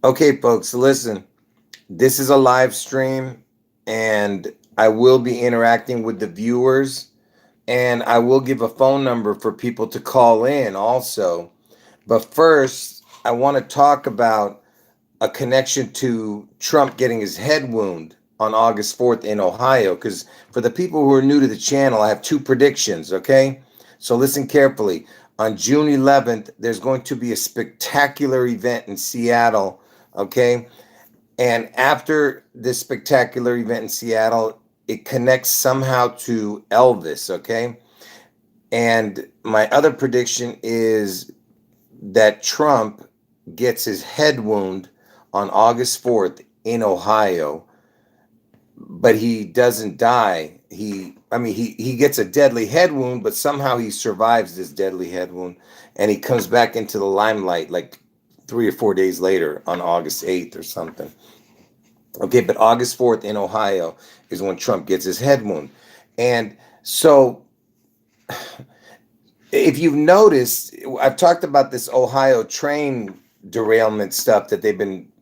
Okay, folks, listen. This is a live stream, and I will be interacting with the viewers, and I will give a phone number for people to call in also. But first, I want to talk about a connection to Trump getting his head wound on August 4th in Ohio. Because for the people who are new to the channel, I have two predictions, okay? So listen carefully. On June 11th, there's going to be a spectacular event in Seattle, okay? And after this spectacular event in Seattle, it connects somehow to Elvis, okay? And my other prediction is that Trump gets his head wound on August 4th in Ohio, but he doesn't die. He gets a deadly head wound, but somehow he survives this deadly head wound, and he comes back into the limelight like 3 or 4 days later on August 8th or something. Okay, but August 4th in Ohio is when Trump gets his head wound. And so if you've noticed, I've talked about this Ohio train derailment stuff that they've been,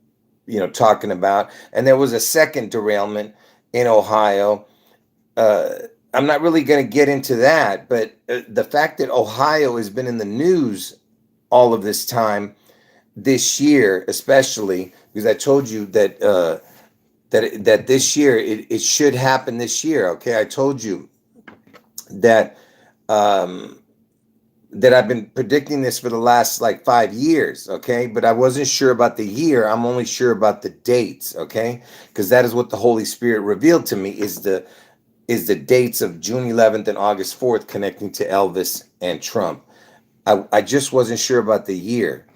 talking about. And there was a second derailment in Ohio. Uh, I'm not really going to get into that, but the fact that Ohio has been in the news all of this time this year, especially because I told you that that this year it should happen this year. Okay, I told you that um, that I've been predicting this for the last like 5 years, okay? But I wasn't sure about the year. I'm only sure about the dates, okay? Because that is what the Holy Spirit revealed to me is the dates of June 11th and August 4th connecting to Elvis and Trump. I just wasn't sure about the year.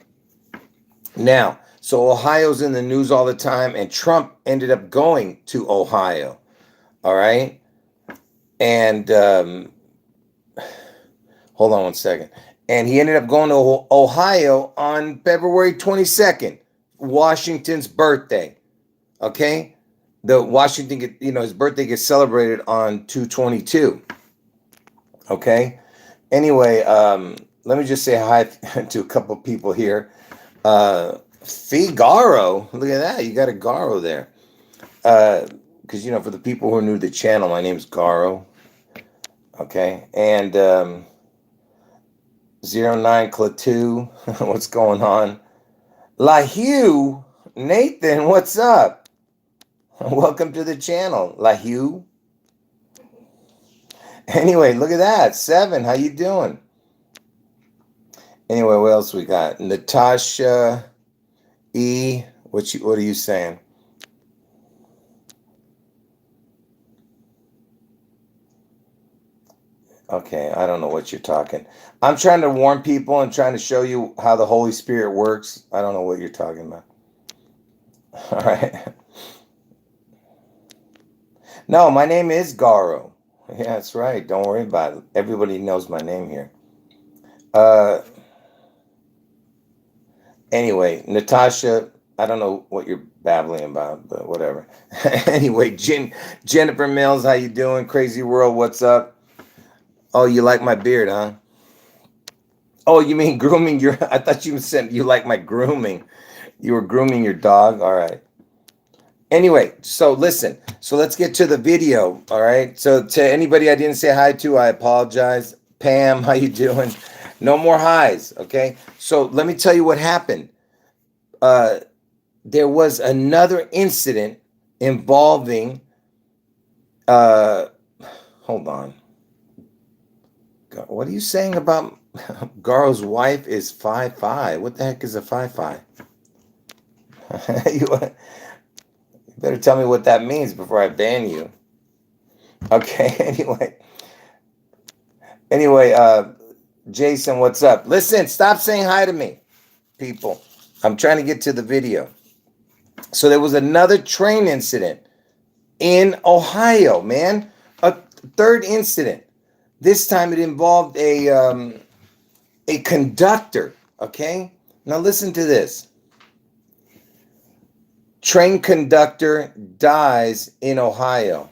Now, so Ohio's in the news all the time, and Trump ended up going to Ohio, all right? And hold on one second. And he ended up going to Ohio on February 22nd, Washington's birthday. Okay? The Washington, his birthday gets celebrated on 2/22. Okay? Anyway, let me just say hi to a couple people here. Figaro, look at that. You got a Garo there. Because, for the people who are new to the channel, my name's Garo. Okay? And, 09 Clatu, what's going on? LaHue, Nathan, what's up? Welcome to the channel, LaHue. Anyway, look at that. 7, how you doing? Anyway, what else we got? Natasha E, what are you saying? Okay, I don't know what you're talking. I'm trying to warn people and trying to show you how the Holy Spirit works. I don't know what you're talking about. All right. No, my name is Garo. Yeah, that's right. Don't worry about it. Everybody knows my name here. Uh, anyway, Natasha, I don't know what you're babbling about, but whatever. Anyway, Jennifer Mills, how you doing? Crazy World, what's up? Oh, you like my beard, huh? Oh, you mean grooming your? I thought you said you like my grooming. You were grooming your dog. All right. Anyway, so listen. So let's get to the video. All right. So to anybody I didn't say hi to, I apologize. Pam, how you doing? No more highs. Okay. So let me tell you what happened. There was another incident involving. Uh, hold on. What are you saying about Garo's wife is 5'5"? What the heck is a 5'5"? you better tell me what that means before I ban you. Okay, anyway, Jason, what's up? Listen, stop saying hi to me, people. I'm trying to get to the video. So there was another train incident in Ohio, man. A third incident. This time it involved a conductor. Okay, now listen to this. Train conductor dies in Ohio.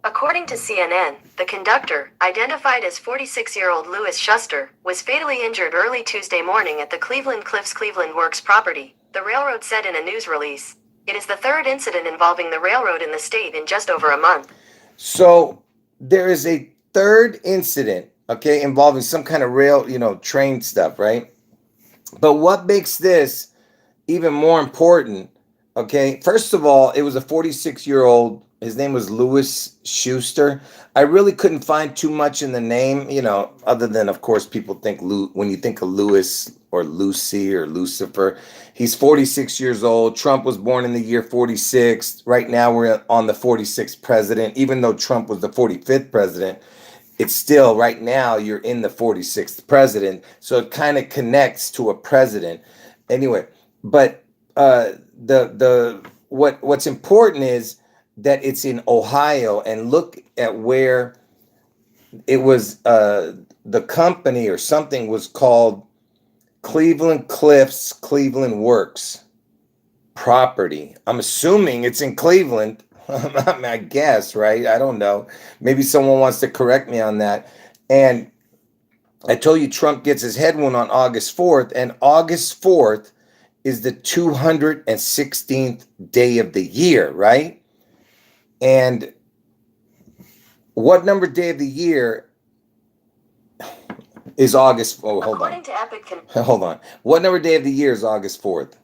According to CNN, The conductor, identified as 46-year-old Louis Schuster, was fatally injured early Tuesday morning at the Cleveland Cliffs Cleveland Works property, the railroad said in a news release. It is the third incident involving the railroad in the state in just over a month. So there is a third incident, okay, involving some kind of rail, train stuff, right? But what makes this even more important, okay? First of all, it was a 46-year-old. His name was Louis Schuster. I really couldn't find too much in the name, other than, of course, people think when you think of Louis or Lucy or Lucifer. He's 46 years old. Trump was born in the year 46. Right now, we're on the 46th president. Even though Trump was the 45th president, it's still right now you're in the 46th president. So it kind of connects to a president. Anyway, but what's important is that it's in Ohio, and look at where it was. The company or something was called Cleveland Cliffs Cleveland Works property. I'm assuming it's in Cleveland. I guess, right? I don't know. Maybe someone wants to correct me on that. And I told you Trump gets his head wound on August 4th, and August 4th is the 216th day of the year, right? And what number day of the year is August? Oh, hold on. Hold on. What number day of the year is August 4th?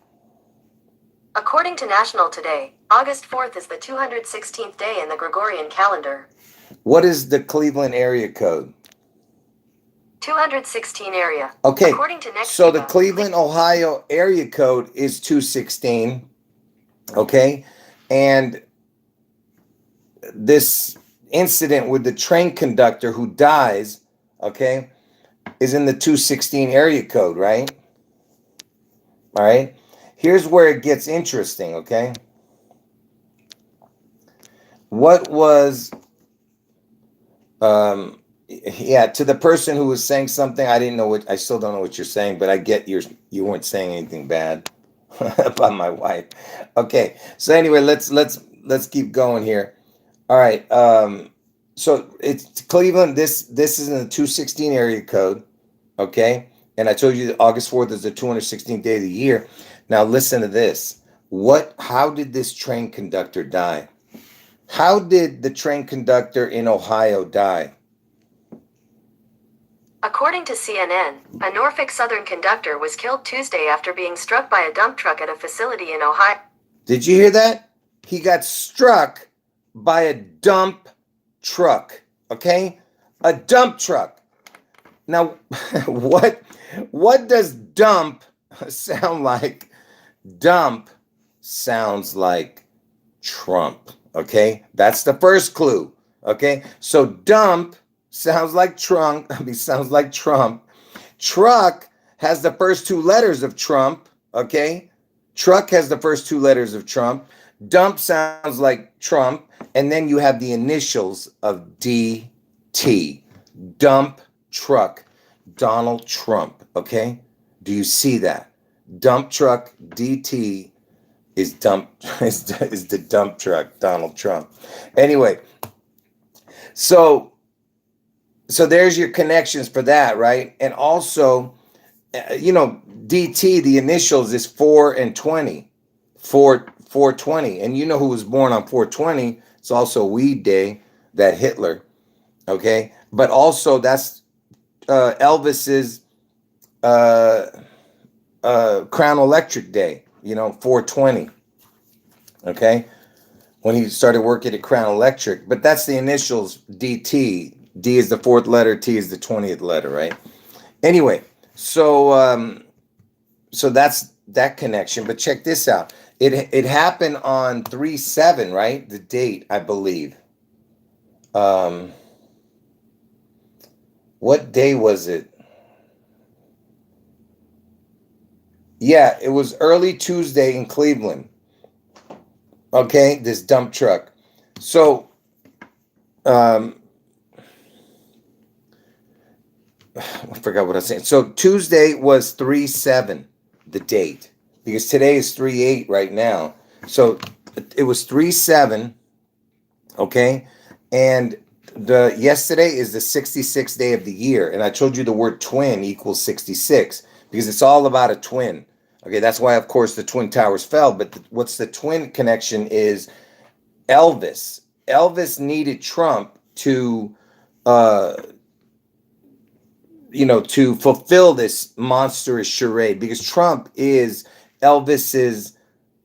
According to National Today, August 4th is the 216th day in the Gregorian calendar. What is the Cleveland area code? 216 area. Okay, according to so the Cleveland, Ohio area code is 216, okay? And this incident with the train conductor who dies, okay, is in the 216 area code, right? All right, here's where it gets interesting, okay? What was, to the person who was saying something, I still don't know what you're saying, but I get you weren't saying anything bad about my wife. Okay, so anyway, let's keep going here. All right, so it's Cleveland. This is in the 216 area code, okay? And I told you that August 4th is the 216th day of the year. Now listen to this. How did this train conductor die? How did the train conductor in Ohio die? According to CNN, a Norfolk Southern conductor was killed Tuesday after being struck by a dump truck at a facility in Ohio. Did you hear that? He got struck by a dump truck, okay? A dump truck. Now, what does dump sound like? Dump sounds like Trump, okay? That's the first clue, okay? So dump sounds like sounds like Trump. Truck has the first two letters of Trump, okay? Truck has the first two letters of Trump. Dump sounds like Trump. And then you have the initials of DT. Dump truck. Donald Trump, okay? Do you see that? Dump truck, DT is the dump truck, Donald Trump. Anyway, so there's your connections for that, right? And also, DT, the initials is 4 and 20. 420. And you know who was born on 420? It's also Weed Day, that Hitler, okay? But also that's Elvis's Crown Electric Day, 420, okay? When he started working at Crown Electric. But that's the initials, DT. D is the fourth letter, T is the 20th letter, right? Anyway, so that's that connection. But check this out. It happened on 3/7, right? The date, I believe. What day was it? Yeah, it was early Tuesday in Cleveland. Okay, this dump truck. So, I forgot what I was saying. So Tuesday was 3/7, the date, because today is 3/8 right now. So it was 3/7, okay? And The yesterday is the 66th day of the year, and I told you the word twin equals 66 because it's all about a twin. Okay, that's why, of course, the Twin Towers fell. But what's the twin connection is Elvis. Elvis needed Trump to, uh, to fulfill this monstrous charade because Trump is Elvis's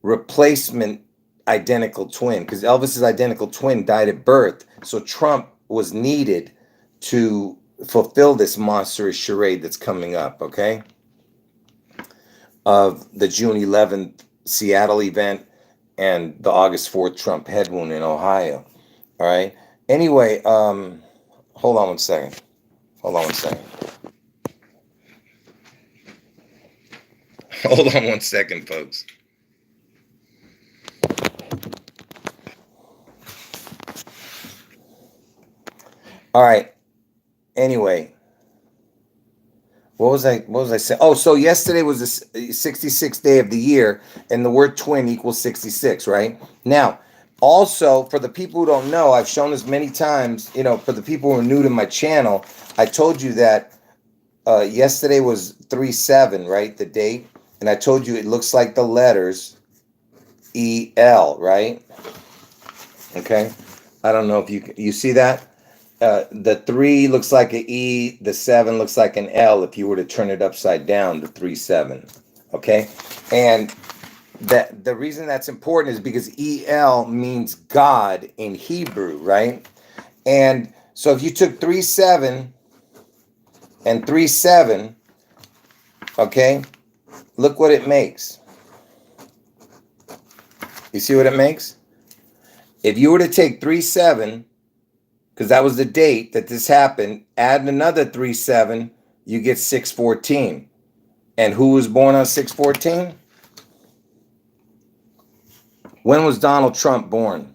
replacement identical twin because Elvis's identical twin died at birth. So Trump was needed to fulfill this monstrous charade that's coming up, okay? Of the June 11th Seattle event and the August 4th Trump head wound in Ohio. All right. Anyway, hold on one second. Hold on one second. Hold on one second, folks. All right. Anyway, what was I saying? Oh, so yesterday was the 66th day of the year, and the word twin equals 66, right? Now, also for the people who don't know, I've shown this many times. For the people who are new to my channel, I told you that yesterday was 3/7, right? The date, and I told you it looks like the letters EL, right? Okay. I don't know if you see that. The 3 looks like an E, the 7 looks like an L if you were to turn it upside down, the 3/7. Okay? And the reason that's important is because EL means God in Hebrew, right? And so if you took 3/7 and 3/7, okay, look what it makes. You see what it makes? If you were to take 3/7, because that was the date that this happened, add another 3/7, you get 6/14. And who was born on 6/14? When was Donald Trump born?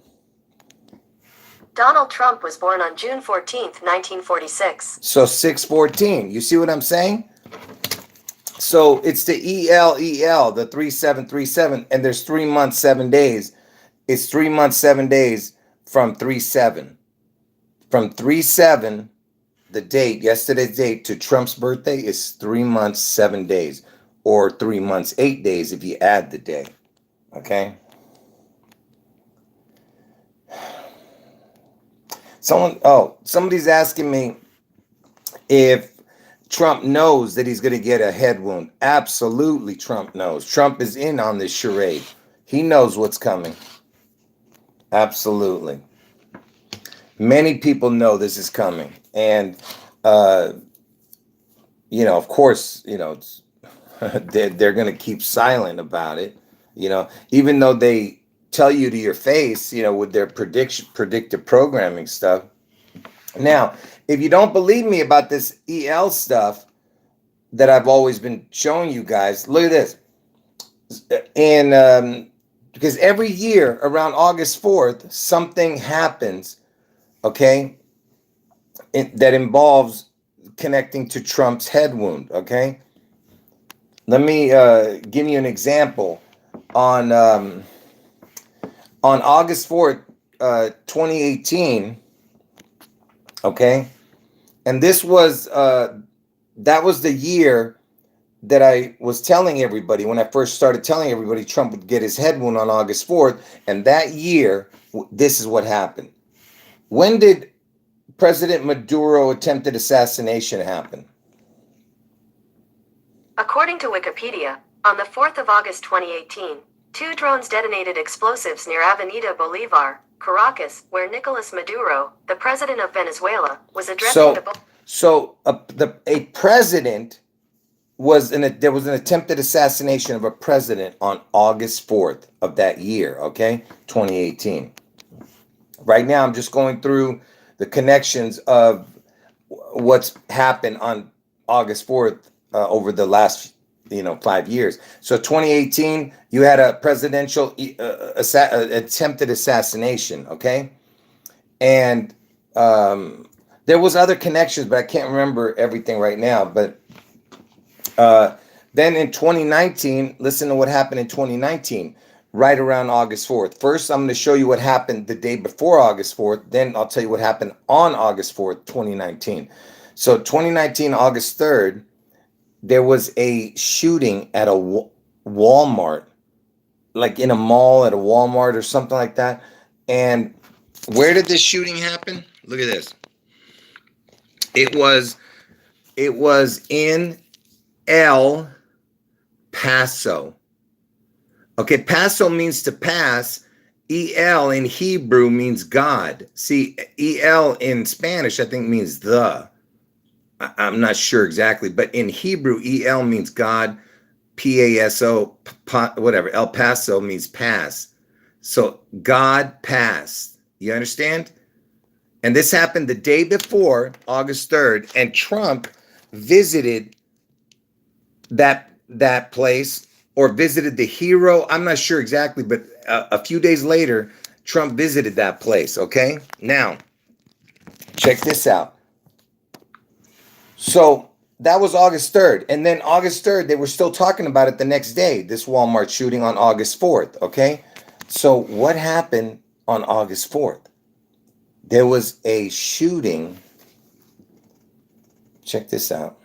Donald Trump was born on June 14th, 1946. So 6/14. You see what I'm saying? So it's the EL, the 3737, and there's 3 months, 7 days. It's 3 months, 7 days from 3/7. From 3/7, the date, yesterday's date, to Trump's birthday is 3 months, 7 days, or 3 months, 8 days if you add the day. Okay? Somebody's asking me if Trump knows that he's going to get a head wound. Absolutely, Trump knows. Trump is in on this charade. He knows what's coming. Absolutely. Many people know this is coming. And, of course, it's, they're going to keep silent about it, even though they tell you to your face, with their predictive programming stuff. Now, if you don't believe me about this EL stuff that I've always been showing you guys, look at this. And because every year around August 4th, something happens, okay, that involves connecting to Trump's head wound, okay? Let me give you an example. On August 4th, 2018, okay? And this was, that was the year that I was telling everybody, when I first started telling everybody Trump would get his head wound on August 4th. And that year, this is what happened. When did President Maduro attempted assassination happen? According to Wikipedia, on the 4th of August 2018, 2 drones detonated explosives near Avenida Bolivar, Caracas, where Nicolas Maduro, the president of Venezuela, was addressing a president there was an attempted assassination of a president on August 4th of that year, okay? 2018. Right now, I'm just going through the connections of what's happened on August 4th over the last, 5 years. So 2018, you had a presidential attempted assassination, okay? And there was other connections, but I can't remember everything right now. But then in 2019, listen to what happened in 2019. right around August 4th. First, I'm going to show you what happened the day before August 4th. Then I'll tell you what happened on August 4th, 2019. So 2019, August 3rd, there was a shooting at a Walmart, like in a mall at a Walmart or something like that. And where did this shooting happen? Look at this. It was in El Paso. Okay, Paso means to pass. El in Hebrew means God. See, El in Spanish, I think, means the. I'm not sure exactly, but in Hebrew, El means God. Paso, whatever. El Paso means pass. So God passed. You understand? And this happened the day before, August 3rd, and Trump visited that place, or visited the hero. I'm not sure exactly, but a few days later, Trump visited that place. Okay, now check this out. So that was August 3rd, and then August 3rd, they were still talking about it the next day. This Walmart shooting on August 4th. Okay, so what happened on August 4th? There was a shooting. Check this out.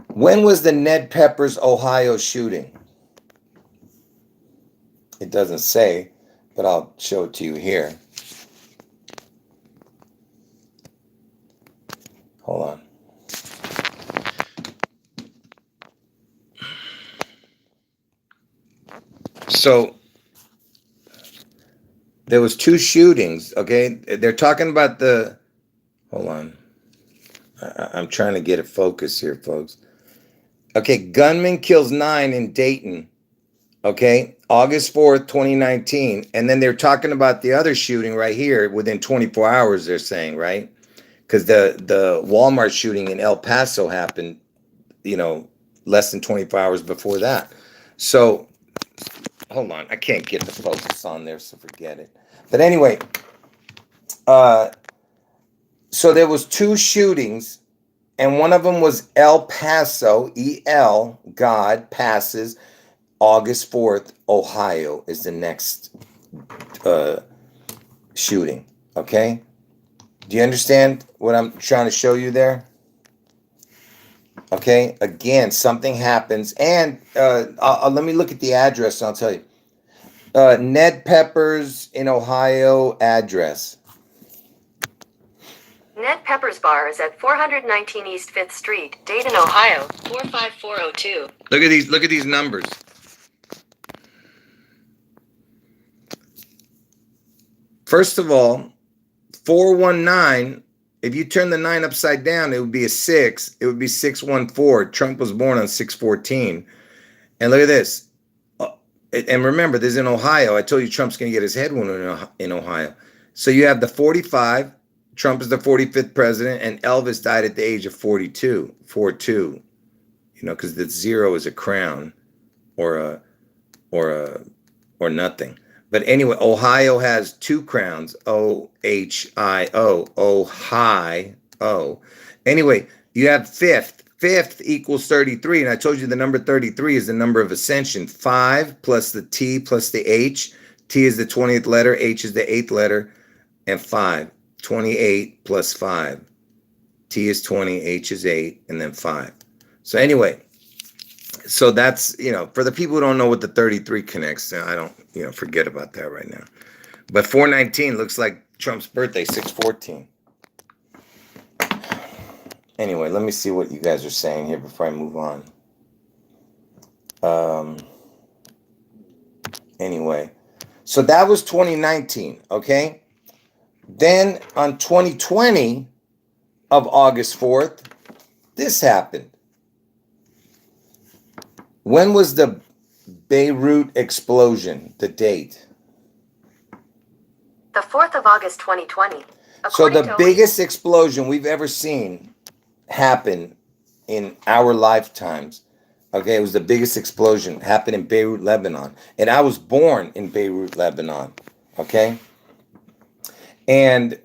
When was the Ned Peppers, Ohio shooting? It doesn't say, but I'll show it to you here. Hold on. So there was 2 shootings, okay? They're talking about the, hold on. I'm trying to get a focus here, folks. Okay, gunman kills 9 in Dayton. Okay, August 4th, 2019. And then they're talking about the other shooting right here within 24 hours, they're saying, right? Because the Walmart shooting in El Paso happened, less than 24 hours before that. So, hold on. I can't get the focus on there, so forget it. But anyway, so there was 2 shootings, and one of them was El Paso, E-L, God passes. August 4th, Ohio is the next shooting. Okay? Do you understand what I'm trying to show you there? Okay? Again, something happens. And let me look at the address and I'll tell you. Ned Peppers in Ohio address. Ned Pepper's Bar is at 419 East 5th Street, Dayton, Ohio, 45402. Look at these numbers. First of all, 419, if you turn the 9 upside down, it would be a 6. It would be 614. Trump was born on 614. And look at this. And remember, this is in Ohio. I told you Trump's going to get his head wounded in Ohio. So you have the 45. Trump is the 45th president, and Elvis died at the age of 42. 42. Because the 0 is a crown or nothing. But anyway, Ohio has 2 crowns, O-H-I-O, Ohio. Anyway, you have 5th. 5th equals 33, and I told you the number 33 is the number of ascension. 5 plus the T plus the H. T is the 20th letter, H is the 8th letter, and 5. 28 plus 5. T is 20, H is 8, and then 5. So anyway, so that's, for the people who don't know what the 33 connects, I don't, forget about that right now. But 419 looks like Trump's birthday, 614. Anyway, let me see what you guys are saying here before I move on. Anyway, so that was 2019, okay? Then on 2020 of August 4th, this happened. When was the Beirut explosion, the date? The 4th of August 2020. So the biggest explosion we've ever seen happen in our lifetimes. Okay, it was the biggest explosion, happened in Beirut, Lebanon. And I was born in Beirut, Lebanon. Okay? And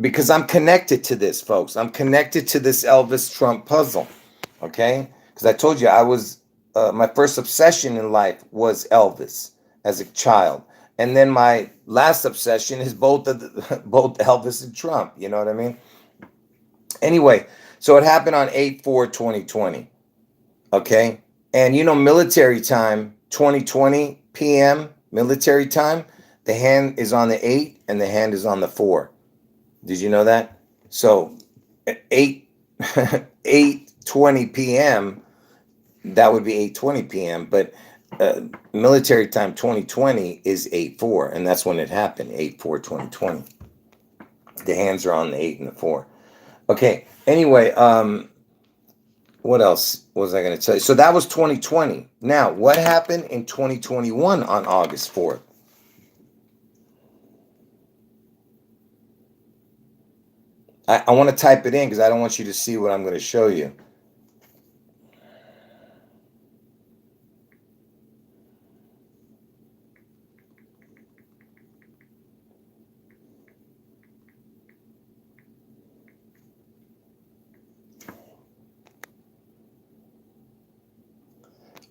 because I'm connected to this, folks. I'm connected to this Elvis Trump puzzle. Okay? Because I told you I was my first obsession in life was Elvis as a child, and then my last obsession is both both Elvis and Trump. You know what I mean? Anyway, so it happened on 8/4/2020. Okay, and military time, 2020 p.m. military time. The hand is on the 8 and the hand is on the 4. Did you know that? So 8 8:20 p.m. that would be 8:20 p.m. But military time 2020 is 8/4, and that's when it happened. 8/4/2020. The hands are on the 8 and the 4. Okay. Anyway, what else was I going to tell you? So that was 2020. Now, what happened in 2021 on August 4th? I want to type it in because I don't want you to see what I'm going to show you.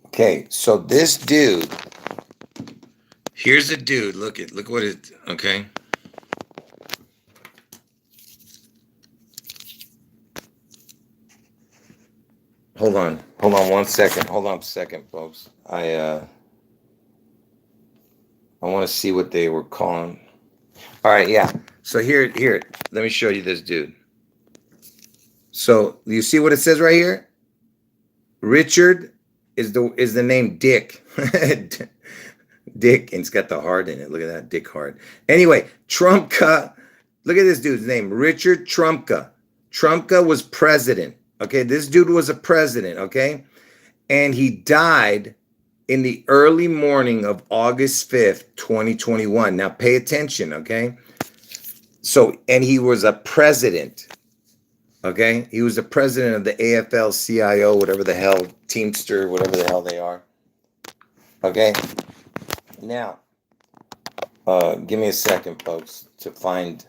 Okay, so this dude, here's a dude. Look what it, okay. Hold on 1 second. Hold on a second, folks. I want to see what they were calling. All right, yeah. So here, let me show you this dude. So you see what it says right here? Richard is the name Dick. Dick, and it's got the heart in it. Look at that, Dick Hart. Anyway, Trumka. Look at this dude's name, Richard Trumka. Trumka was president. Okay, this dude was a president. Okay, and he died in the early morning of August 5th, 2021. Now pay attention. Okay, so and he was a president. Okay, he was the president of the AFL-CIO, whatever the hell, Teamster, whatever the hell they are. Okay, now, give me a second, folks, to find.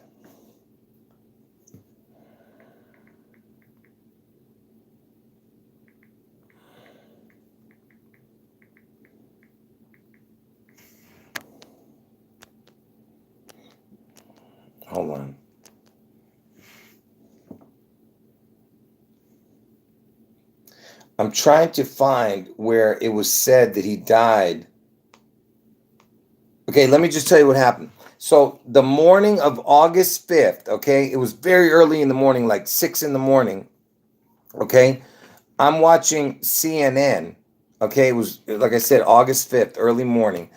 Hold on. I'm trying to find where it was said that he died. Okay, let me just tell you what happened. So the morning of August 5th, okay, it was very early in the morning, like 6 in the morning, okay? I'm watching CNN, okay? It was, like I said, August 5th, early morning.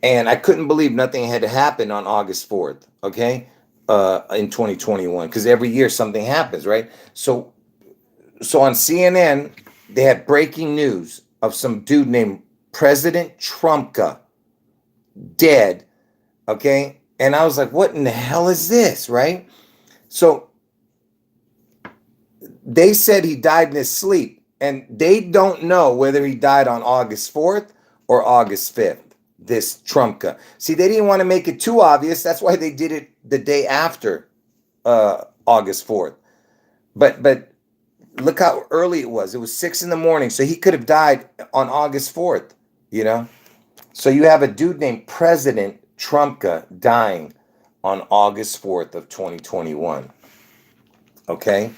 And I couldn't believe nothing had happened on August 4th, okay? In 2021, because every year something happens, right? So on CNN, they had breaking news of some dude named President Trumka dead, okay? And I was like, what in the hell is this, right? So they said he died in his sleep, and they don't know whether he died on August 4th or August 5th, this Trumka. See, they didn't want to make it too obvious. That's why they did it the day after August 4th. But look how early it was. It was 6 in the morning. So he could have died on August 4th, you know? So you have a dude named President Trumka dying on August 4th of 2021. Okay?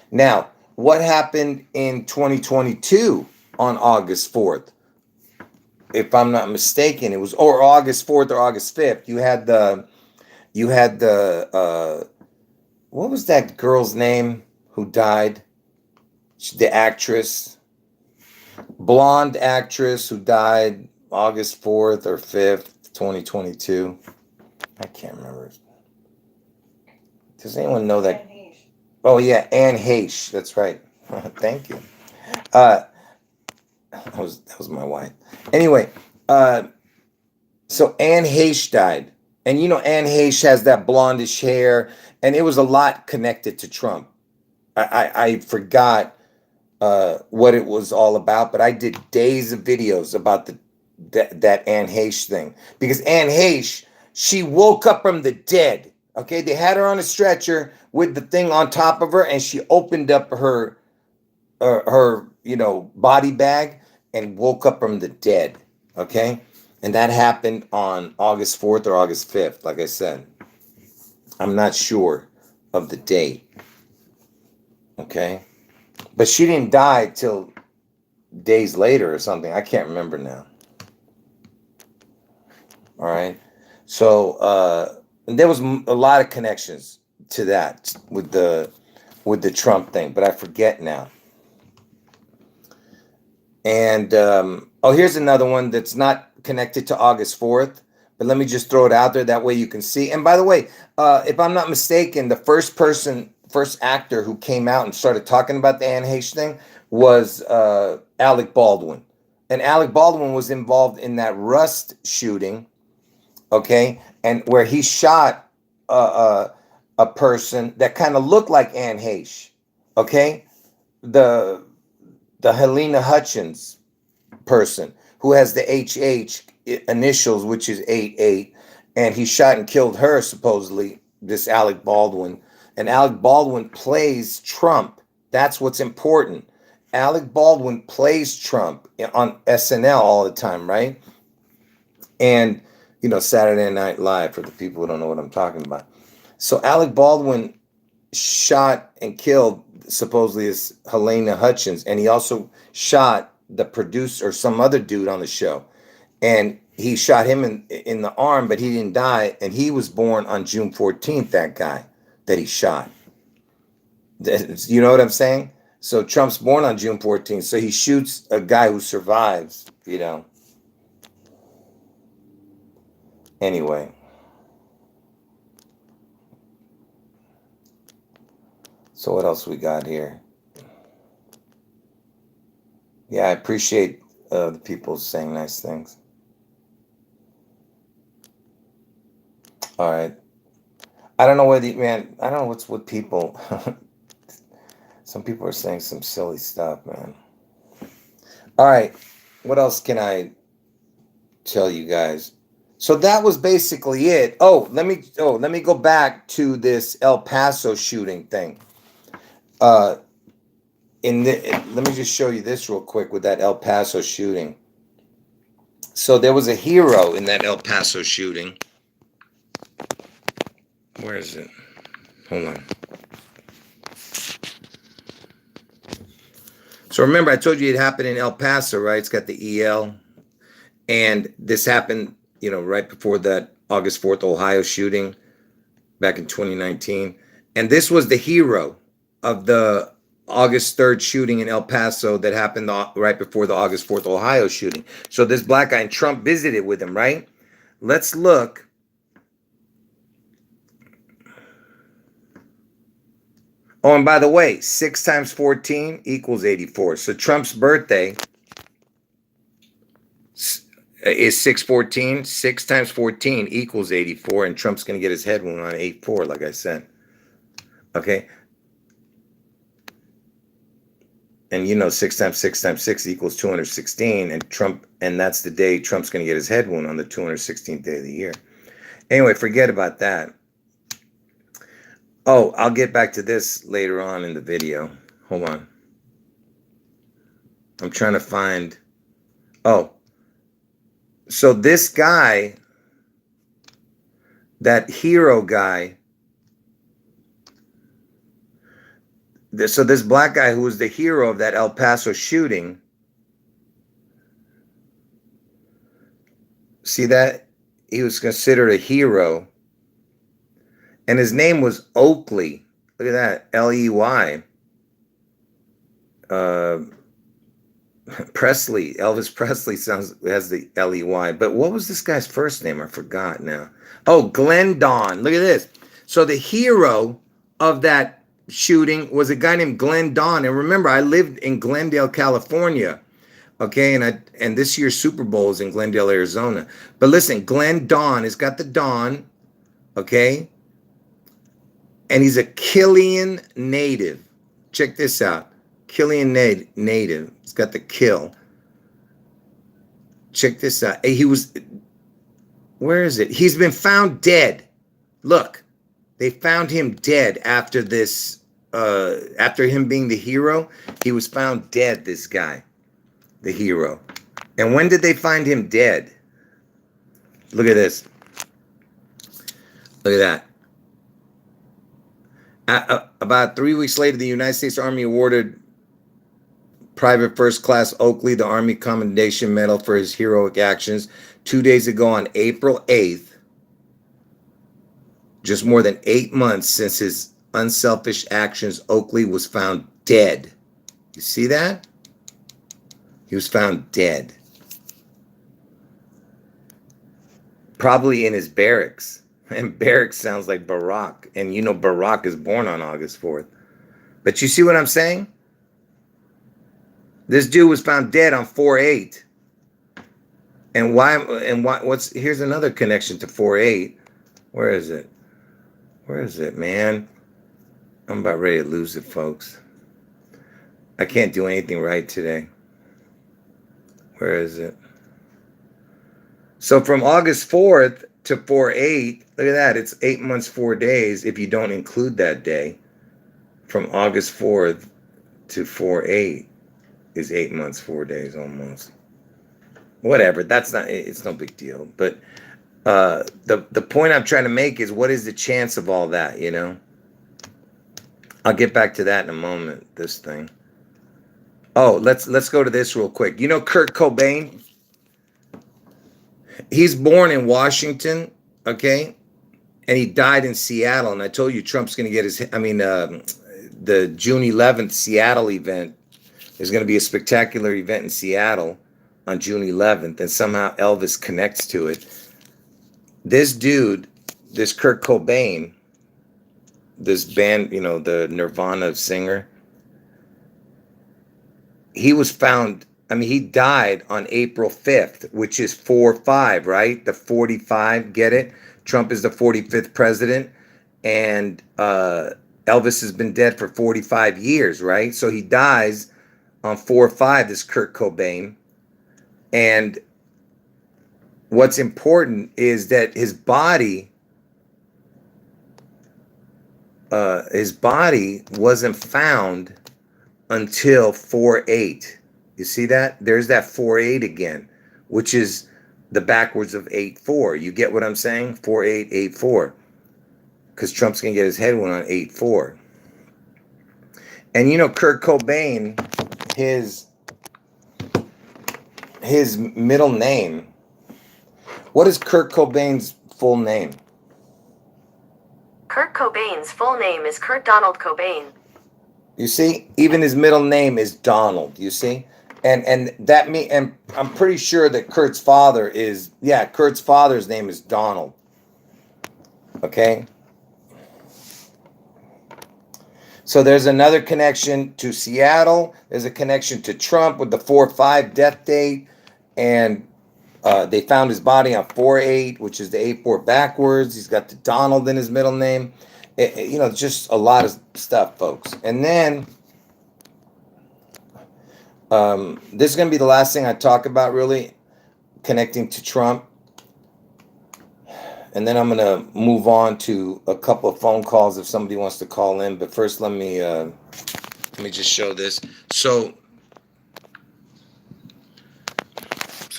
Now, what happened in 2022 on August 4th? If I'm not mistaken, it was or August 4th or August 5th. You had the what was that girl's name who died? The actress, blonde actress who died August 4th or 5th, 2022. I can't remember. Does anyone know that? Oh, yeah, Anne Heche. That's right. Thank you. That was my wife. Anyway, so Anne Heche died. And Anne Heche has that blondish hair, and it was a lot connected to Trump. I forgot what it was all about, but I did days of videos about that Anne Heche thing, because Anne Heche, she woke up from the dead. Okay, they had her on a stretcher with the thing on top of her, and she opened up her body bag and woke up from the dead. Okay. And that happened on August 4th or August 5th. Like I said, I'm not sure of the date. Okay. But she didn't die till days later or something. I can't remember now. All right. So and there was a lot of connections to that with the Trump thing, but I forget now. And here's another one that's not connected to August 4th, but let me just throw it out there. That way you can see. And by the way, if I'm not mistaken, the first actor who came out and started talking about the Anne Heche thing was Alec Baldwin. And Alec Baldwin was involved in that Rust shooting, okay, and where he shot a person that kind of looked like Anne Heche, okay, the Helena Hutchins person who has the HH initials, which is 88, and he shot and killed her, supposedly, this Alec Baldwin. And Alec Baldwin plays Trump. That's what's important. Alec Baldwin plays Trump on SNL all the time, right? And, Saturday Night Live, for the people who don't know what I'm talking about. So Alec Baldwin shot and killed supposedly is Helena Hutchins, and he also shot the producer or some other dude on the show, and he shot him in the arm, but he didn't die, and he was born on June 14th. That guy that he shot, you know what I'm saying? So Trump's born on June 14th, so he shoots a guy who survives. Anyway. So what else we got here? Yeah, I appreciate the people saying nice things. All right. I don't know I don't know what's with people. Some people are saying some silly stuff, man. All right. What else can I tell you guys? So that was basically it. Let me go back to this El Paso shooting thing. Let me just show you this real quick with that El Paso shooting. So there was a hero in that El Paso shooting. Where is it? Hold on. So remember, I told you it happened in El Paso, right? It's got the EL. And this happened, right before that August 4th Ohio shooting back in 2019. And this was the hero of the August 3rd shooting in El Paso that happened right before the August 4th Ohio shooting. So this black guy, and Trump visited with him, right? Let's look. Oh, and by the way, 6 times 14 equals 84. So Trump's birthday is 614. 6 times 14 equals 84. And Trump's going to get his head wound on 84, like I said. Okay. And 6 times 6 times 6 equals 216. And that's the day Trump's going to get his head wound on the 216th day of the year. Anyway, forget about that. Oh, I'll get back to this later on in the video. Hold on. I'm trying to find. So this guy, that hero guy, so this black guy who was the hero of that El Paso shooting, see that? He was considered a hero. And his name was Oakley. Look at that. L-E-Y. Presley. Elvis Presley has the L-E-Y. But what was this guy's first name? I forgot now. Oh, Glenn Don. Look at this. So the hero of that shooting was a guy named Glenn Don. And remember, I lived in Glendale, California. Okay, and this year's Super Bowl is in Glendale, Arizona. But listen, Glenn Don has got the Don. Okay. And he's a Killian native. Check this out. Killian native. He's got the kill. Check this out. Where is it? He's been found dead. Look, they found him dead after this after him being the hero, he was found dead, this guy, the hero. And when did they find him dead? Look at this. Look at that. About 3 weeks later, the United States Army awarded Private First Class Oakley the Army Commendation Medal for his heroic actions. 2 days ago, on April 8th, just more than 8 months since his unselfish actions, Oakley was found dead. You see that? He was found dead. Probably in his barracks. And barracks sounds like Barack. And you know Barack is born on August 4th. But you see what I'm saying? This dude was found dead on 4/8. And why? Here's another connection to 4/8. Where is it? Where is it, man? I'm about ready to lose it, folks. I can't do anything right today. Where is it? So from August 4th to 4/8, look at that. It's 8 months, 4 days if you don't include that day. From August 4th to 4/8 is 8 months, 4 days almost. Whatever. It's no big deal. But the point I'm trying to make is, what is the chance of all that, you know? I'll get back to that in a moment, this thing. Oh, let's go to this real quick. You know Kurt Cobain? He's born in Washington, okay? And he died in Seattle. And I told you Trump's going to get the June 11th Seattle event. There's going to be a spectacular event in Seattle on June 11th. And somehow Elvis connects to it. This dude, this Kurt Cobain, this band, you know, the Nirvana singer, he was found, he died on April 5th, which is 4/5, right? The 45, get it? Trump is the 45th president, and Elvis has been dead for 45 years, right? So he dies on 4/5, this Kurt Cobain. And what's important is that his body wasn't found until 4/8. You see that? There's that 4/8 again, which is the backwards of 8/4. You get what I'm saying? 4/8, 8/4. Because Trump's going to get his head one on 8/4. And you know, Kurt Cobain, his middle name. What is Kurt Cobain's full name? Kurt Cobain's full name is Kurt Donald Cobain. You see, even his middle name is Donald. You see, and I'm pretty sure that Kurt's father's name is Donald. Okay. So there's another connection to Seattle. There's a connection to Trump with the 4/5 death date, and they found his body on 4/8, which is the 8/4 backwards. He's got the Donald in his middle name. Just a lot of stuff, folks. And then this is going to be the last thing I talk about, really, connecting to Trump. And then I'm going to move on to a couple of phone calls if somebody wants to call in. But first, let me just show this. So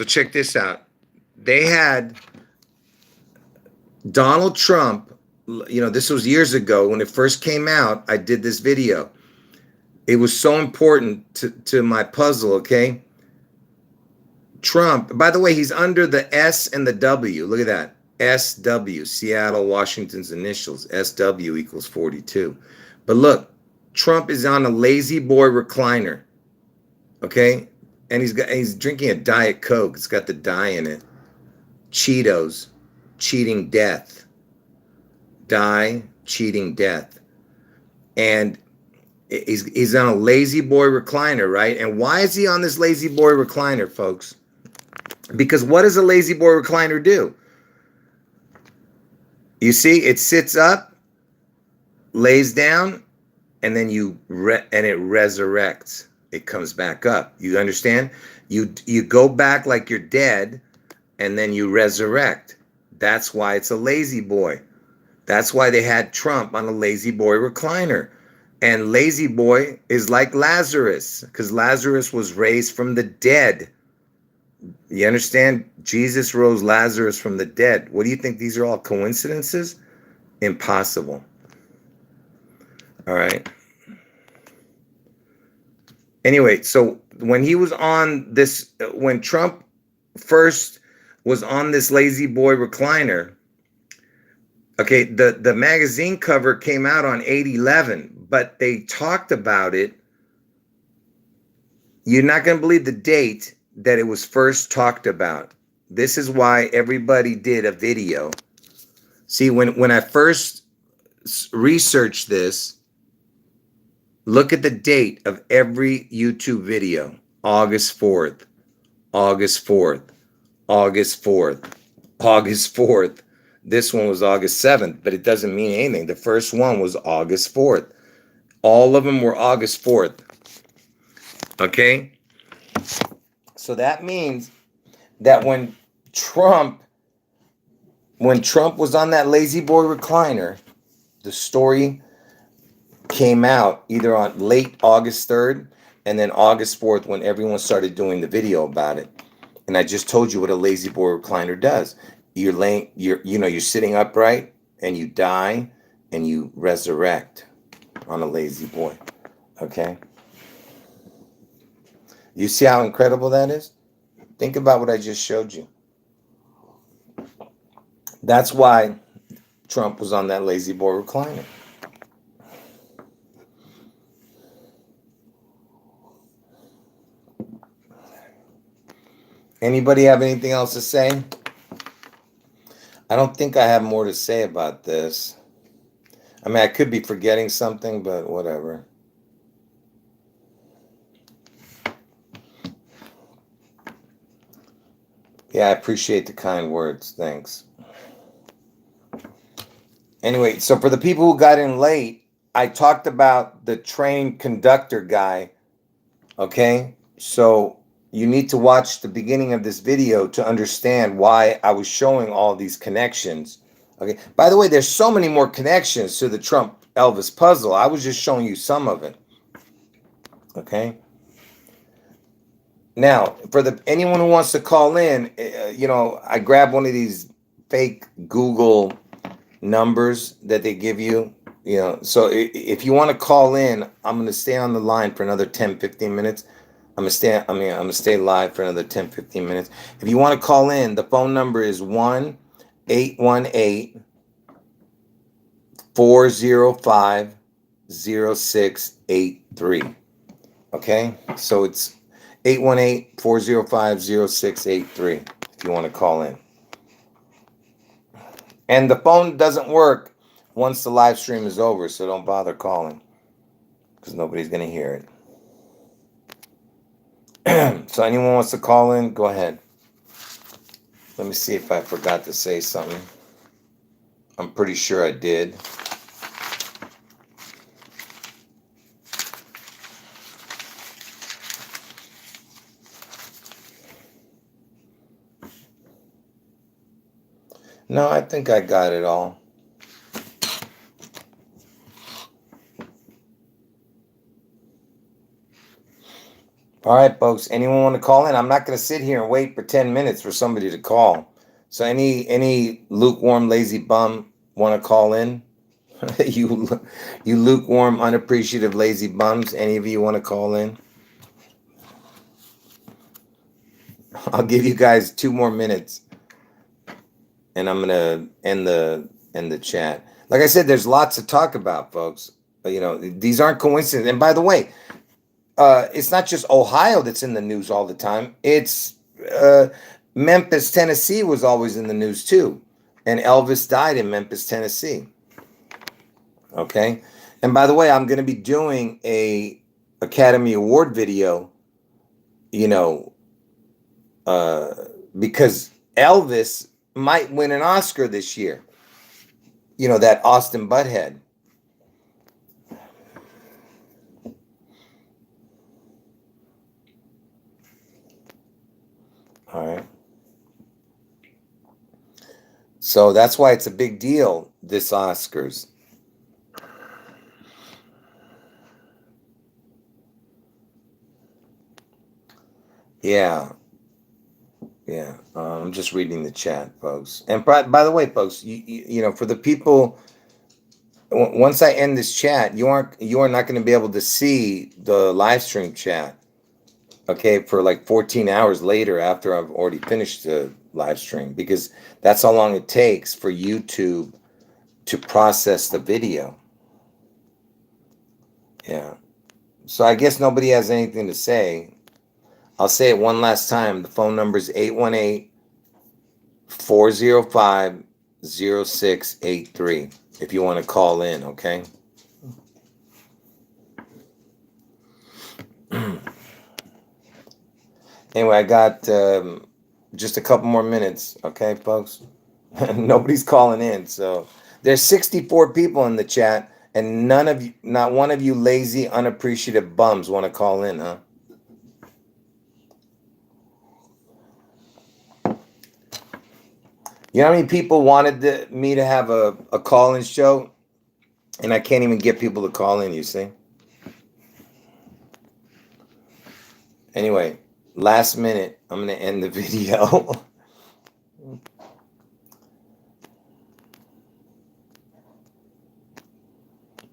check this out. They had Donald Trump. This was years ago when it first came out. I did this video. It was so important to my puzzle, okay? Trump, by the way, he's under the S and the W. Look at that. SW, Seattle, Washington's initials. SW equals 42. But look, Trump is on a lazy boy recliner, okay? And he's drinking a Diet Coke. It's got the dye in it. Cheetos, cheating death. Dye, cheating death. And he's on a lazy boy recliner, right? And why is he on this lazy boy recliner, folks? Because what does a lazy boy recliner do? You see, it sits up, lays down, and then it resurrects. It comes back up. You understand? You go back like you're dead, and then you resurrect. That's why it's a lazy boy. That's why they had Trump on a lazy boy recliner. And lazy boy is like Lazarus, because Lazarus was raised from the dead. You understand? Jesus rose Lazarus from the dead. What do you think? These are all coincidences? Impossible. All right. Anyway, so when he was on this, when Trump first was on this lazy boy recliner, okay, the magazine cover came out on 8/11, but they talked about it. You're not going to believe the date that it was first talked about. This is why everybody did a video. See, when I first researched this, look at the date of every YouTube video. August 4th, August 4th, August 4th, August 4th. This one was August 7th, but it doesn't mean anything. The first one was August 4th. All of them were August 4th. Okay? So that means that when Trump was on that lazy boy recliner, the story came out either on late August 3rd and then August 4th when everyone started doing the video about it. And I just told you what a lazy boy recliner does. You're sitting upright and you die and you resurrect on a lazy boy. Okay? You see how incredible that is? Think about what I just showed you. That's why Trump was on that lazy boy recliner. Anybody have anything else to say? I don't think I have more to say about this. I mean, I could be forgetting something, but whatever. Yeah, I appreciate the kind words. Thanks. Anyway, so for the people who got in late, I talked about the train conductor guy. Okay? So you need to watch the beginning of this video to understand why I was showing all these connections. Okay. By the way, there's so many more connections to the Trump Elvis puzzle. I was just showing you some of it. Okay. Now, for anyone who wants to call in, I grabbed one of these fake Google numbers that they give you. So if you want to call in, I'm going to stay on the line for another 10, 15 minutes. I'm going to stay live for another 10, 15 minutes. If you want to call in, the phone number is 1-818-405-0683. Okay? So it's 818-405-0683 if you want to call in. And the phone doesn't work once the live stream is over, so don't bother calling because nobody's going to hear it. So anyone wants to call in, go ahead. Let me see if I forgot to say something. I'm pretty sure I did. No, I think I got it all. All right, folks. Anyone want to call in? I'm not going to sit here and wait for 10 minutes for somebody to call. So any lukewarm, lazy bum want to call in? you lukewarm, unappreciative, lazy bums. Any of you want to call in? I'll give you guys 2 more minutes, and I'm gonna end the chat. Like I said, there's lots to talk about, folks. These aren't coincidences. And by the way, it's not just Ohio that's in the news all the time. It's Memphis, Tennessee was always in the news too. And Elvis died in Memphis, Tennessee. Okay. And by the way, I'm going to be doing a Academy Award video, because Elvis might win an Oscar this year. That Austin Butthead. All right. So that's why it's a big deal, this Oscars. Yeah. Yeah. I'm just reading the chat, folks. And by the way, folks, you know, for the people, once I end this chat, you are not going to be able to see the live stream chat. Okay, for like 14 hours later after I've already finished the live stream, because that's how long it takes for YouTube to process the video. Yeah. So I guess nobody has anything to say. I'll say it one last time. The phone number is 818-405-0683 if you want to call in, okay? Anyway, I got just a couple more minutes, okay, folks? Nobody's calling in, so there's 64 people in the chat, and not one of you lazy, unappreciative bums want to call in, huh? You know how many people wanted me to have a call-in show, and I can't even get people to call in, you see? Anyway, last minute, I'm going to end the video.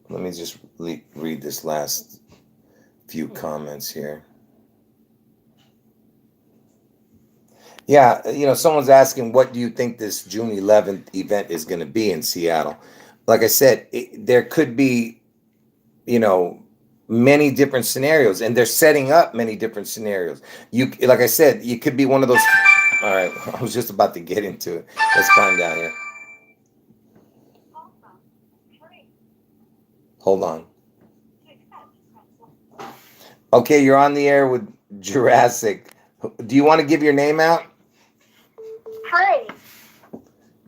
Let me just read this last few comments here. Yeah, you know, someone's asking, what do you think this June 11th event is going to be in Seattle? Like I said, there could be, you know, many different scenarios, and they're setting up many different scenarios. Like I said, you could be one of those. All right, I was just about to get into it. Let's find out here. Hold on. Okay, you're on the air with Jurassic. Do you want to give your name out? Free.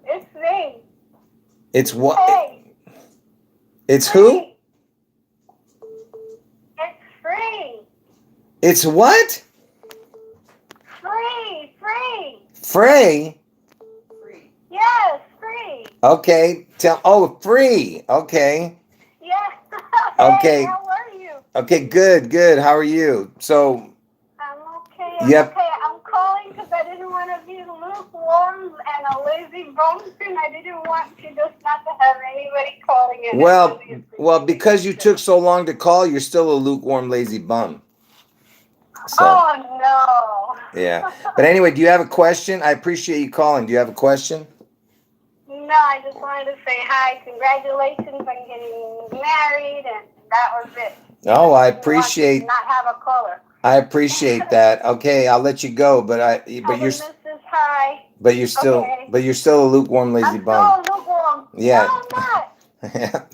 It's me. It's what? Hey. It's Free. who? It's free. It's what? Free. Free. Frey? Yes, free. Okay. Free. Okay. Yes. Okay. Hey, how are you? Okay, good. How are you? So, I'm okay. Yep. Okay. I'm calling because I didn't want to be lukewarm and a lazy bumpkin. I didn't want to just not to have anybody calling in. well, because you took so long to call, you're still a lukewarm, lazy bum. So, Oh, no. yeah. But anyway, do you have a question? I appreciate you calling. Do you have a question? No, I just wanted to say hi. Congratulations on getting married, and that was it. Oh, I I didn't want appreciate. to not have a caller. I appreciate that. Okay, I'll let you go. But Tell the missus hi. you're still, Okay. but you're still a lukewarm, lazy I'm bum. still lukewarm. Yeah. No, I'm not.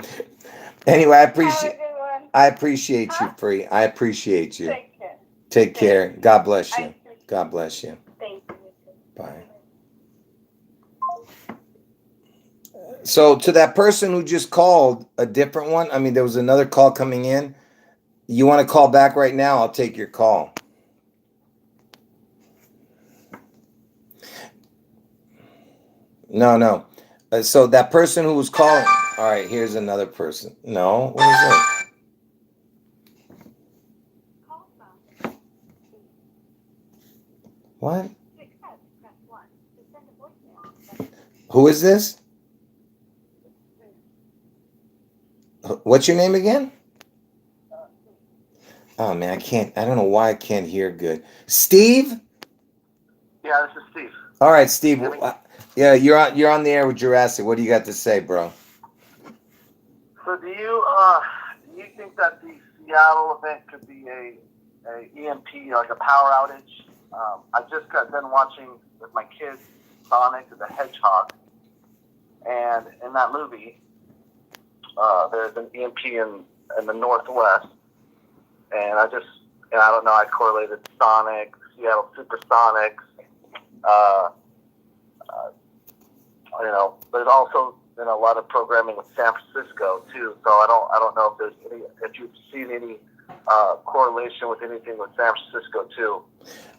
Anyway, Have a good one. I appreciate you, Huh? Free. I appreciate you. Take care. Take care. God bless you. I appreciate God bless you. Thank you. Bye. So to that person who just called, a different one, I mean, there was another call coming in. You want to call back right now? I'll take your call. No. So that person who was calling. All right, here's another person. No, what is it? What? Who is this? What's your name again? Oh man, I don't know why I can't hear good. Steve? Yeah, this is Steve. All right, Steve. Yeah, you're on the air with Jurassic. What do you got to say, bro? So do you think that the Seattle event could be a EMP, like a power outage? I just got done watching with my kids Sonic the Hedgehog, and in that movie, there's an EMP in the Northwest, and I don't know, I correlated Sonic, Seattle Supersonics, you know, there's also been a lot of programming with San Francisco too, so I don't know if you've seen any correlation with anything with San Francisco too.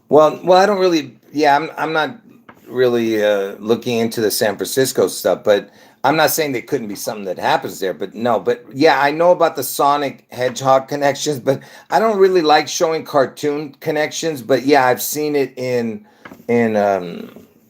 Well, I don't really. Yeah, I'm not really looking into the San Francisco stuff, but I'm not saying there couldn't be something that happens there, but no. But yeah, I know about the Sonic Hedgehog connections, but I don't really like showing cartoon connections. But yeah, I've seen it in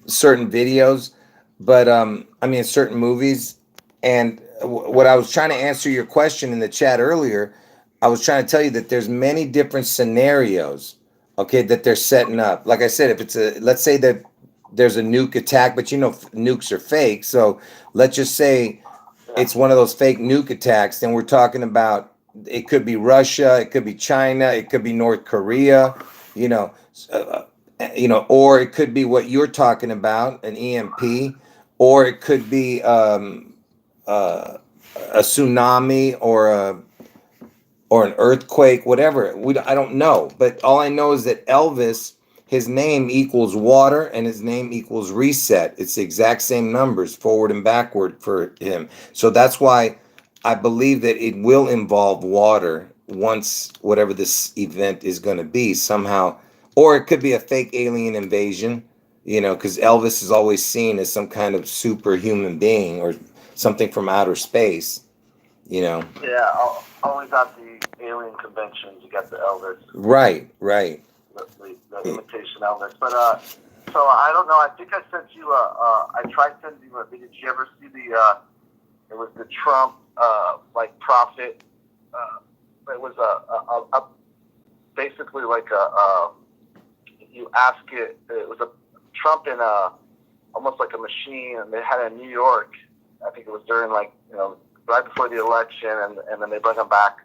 certain videos, but I mean certain movies. And what I was trying to answer your question in the chat earlier, I was trying to tell you that there's many different scenarios, okay, that they're setting up. Like I said, if it's a, let's say that there's a nuke attack, but you know nukes are fake, so let's just say it's one of those fake nuke attacks, then we're talking about it could be Russia, it could be China, it could be North Korea, you know, or it could be what you're talking about, an EMP, or it could be a tsunami or an earthquake, whatever. I don't know, but all I know is that Elvis, his name equals water and his name equals reset. It's the exact same numbers, forward and backward for him. So that's why I believe that it will involve water once whatever this event is going to be somehow, or it could be a fake alien invasion. You know, because Elvis is always seen as some kind of superhuman being or something from outer space. You know. Yeah, always at the alien conventions, you got the Elvis. Right. The imitation Elvis. But so I don't know. I think I sent you I tried sending you a video. Did you ever see it was the Trump like prophet. It was a basically like you ask it. It was a Trump in almost like a machine, and they had it in New York. I think it was during right before the election, and then they bring him back,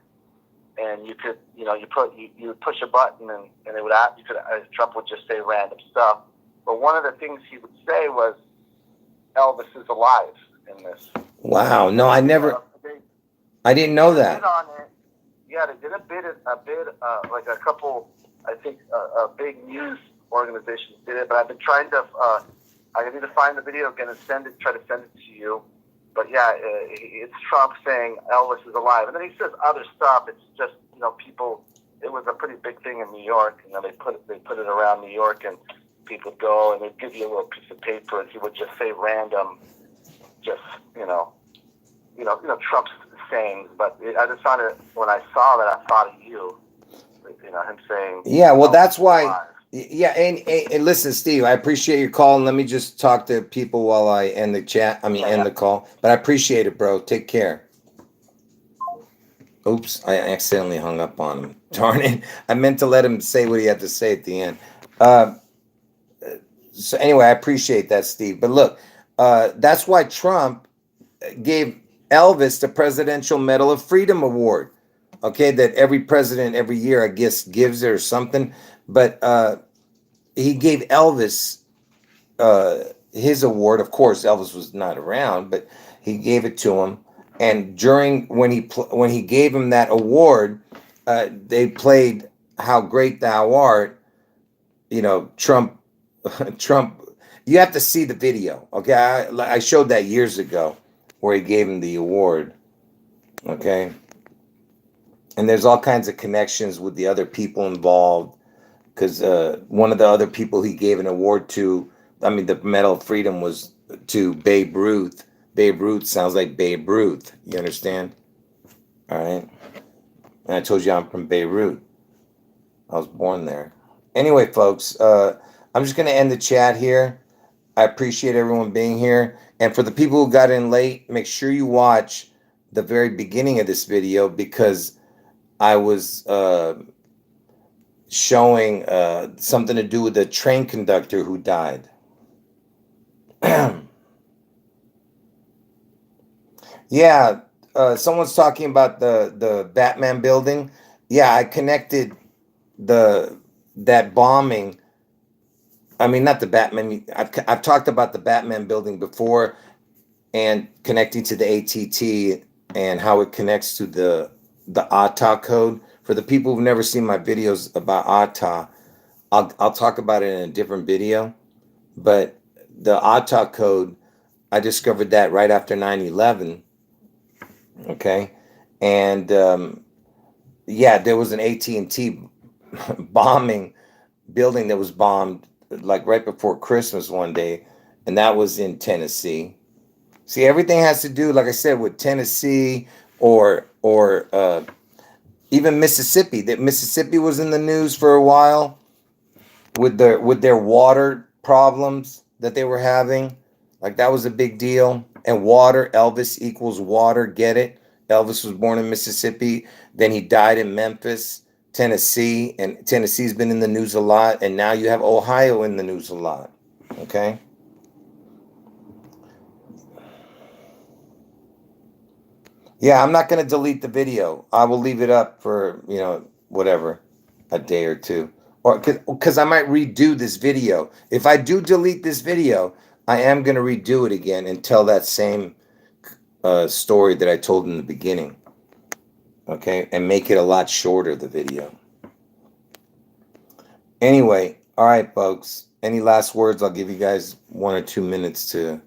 and you could you would push a button, and it would ask, Trump would just say random stuff. But one of the things he would say was Elvis is alive in this. Wow, no, I didn't know that. On it. Yeah, they did a bit like a couple, I think big news organizations did it, but I've been trying to I need to find the video again and try to send it to you. But yeah, it's Trump saying Elvis is alive, and then he says other stuff. It's just people. It was a pretty big thing in New York. They put it around New York, and people would go and they'd give you a little piece of paper, and he would just say random, just Trump's sayings. But I just found it when I saw that, I thought of you. Him saying. Yeah, well, that's why. Alive. Yeah, and listen, Steve, I appreciate your call, and let me just talk to people while I end the chat. End the call. But I appreciate it, bro. Take care. Oops, I accidentally hung up on him. Darn it. I meant to let him say what he had to say at the end. So anyway, I appreciate that, Steve. But look, that's why Trump gave Elvis the Presidential Medal of Freedom Award. Okay, that every president every year, I guess, gives it or something. But he gave Elvis his award. Of course, Elvis was not around, but he gave it to him. And when he gave him that award, they played "How Great Thou Art." Trump. You have to see the video. Okay, I showed that years ago where he gave him the award. Okay, and there's all kinds of connections with the other people involved. Because one of the other people he gave an award to, the Medal of Freedom was to Babe Ruth. Babe Ruth sounds like Babe Ruth. You understand? All right. And I told you I'm from Beirut. I was born there. Anyway, folks, I'm just going to end the chat here. I appreciate everyone being here. And for the people who got in late, make sure you watch the very beginning of this video, because I was showing something to do with the train conductor who died. Yeah, someone's talking about the Batman building. Yeah, I connected that bombing. Not the Batman. I've talked about the Batman building before, and connecting to the ATT and how it connects to the ATA code. For the people who've never seen my videos about ATA, I'll talk about it in a different video. But the ATA code, I discovered that right after 9/11. Okay, and there was an AT&T building that was bombed like right before Christmas one day, and that was in Tennessee. See, everything has to do, like I said, with Tennessee or even Mississippi. That Mississippi was in the news for a while with their water problems that they were having. Like that was a big deal. And water, Elvis equals water. Get it? Elvis was born in Mississippi. Then he died in Memphis, Tennessee, and Tennessee's been in the news a lot. And now you have Ohio in the news a lot. Okay. Yeah, I'm not going to delete the video. I will leave it up for, whatever, a day or two. Or because I might redo this video. If I do delete this video, I am going to redo it again and tell that same story that I told in the beginning. Okay? And make it a lot shorter, the video. Anyway, all right, folks. Any last words? I'll give you guys 1 or 2 minutes to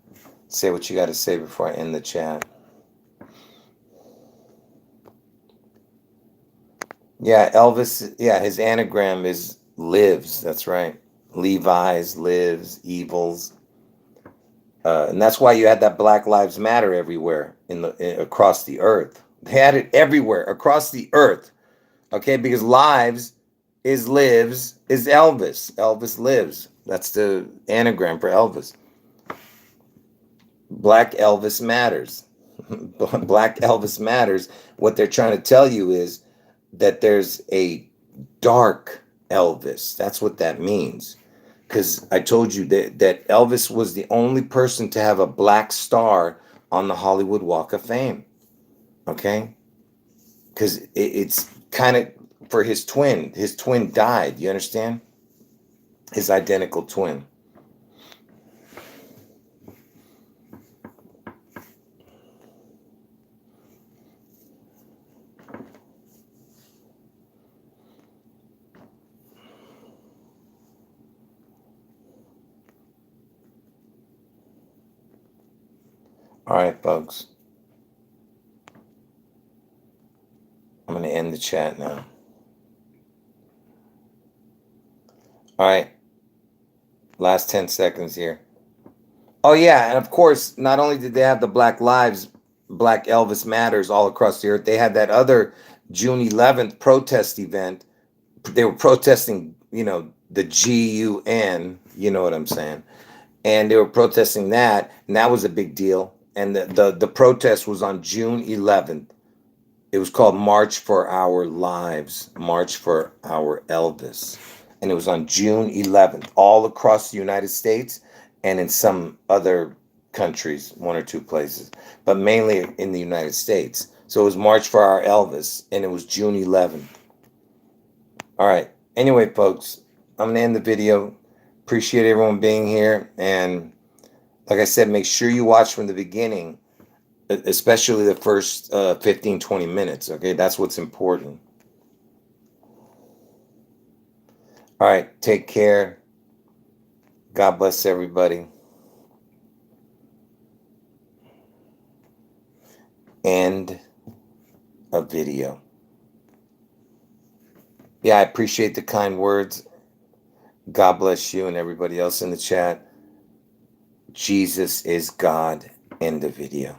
say what you got to say before I end the chat. Yeah, Elvis, yeah, his anagram is lives. That's right. Levi's, lives, evils. And that's why you had that Black Lives Matter everywhere across the earth. They had it everywhere across the earth. Okay, because lives is lives is Elvis. Elvis lives. That's the anagram for Elvis. Black Elvis matters. Black Elvis matters. What they're trying to tell you is that there's a dark Elvis. That's what that means. Because I told you that Elvis was the only person to have a black star on the Hollywood Walk of Fame. Okay? Because it's kind of for his twin. His twin died. You understand? His identical twin. All right, folks. I'm going to end the chat now. All right. Last 10 seconds here. Oh, yeah. And of course, not only did they have the Black Lives, Black Elvis Matters all across the earth, they had that other June 11th protest event. They were protesting, the GUN, you know what I'm saying? And they were protesting that, and that was a big deal. And the protest was on June 11th. It was called March for Our Lives, March for Our Elvis. And it was on June 11th, all across the United States and in some other countries, 1 or 2 places, but mainly in the United States. So it was March for Our Elvis, and it was June 11th. All right. Anyway, folks, I'm going to end the video. Appreciate everyone being here. And like I said, make sure you watch from the beginning, especially the first 15, 20 minutes. Okay, that's what's important. All right, take care. God bless everybody. End of video. Yeah, I appreciate the kind words. God bless you and everybody else in the chat. Jesus is God. End the video.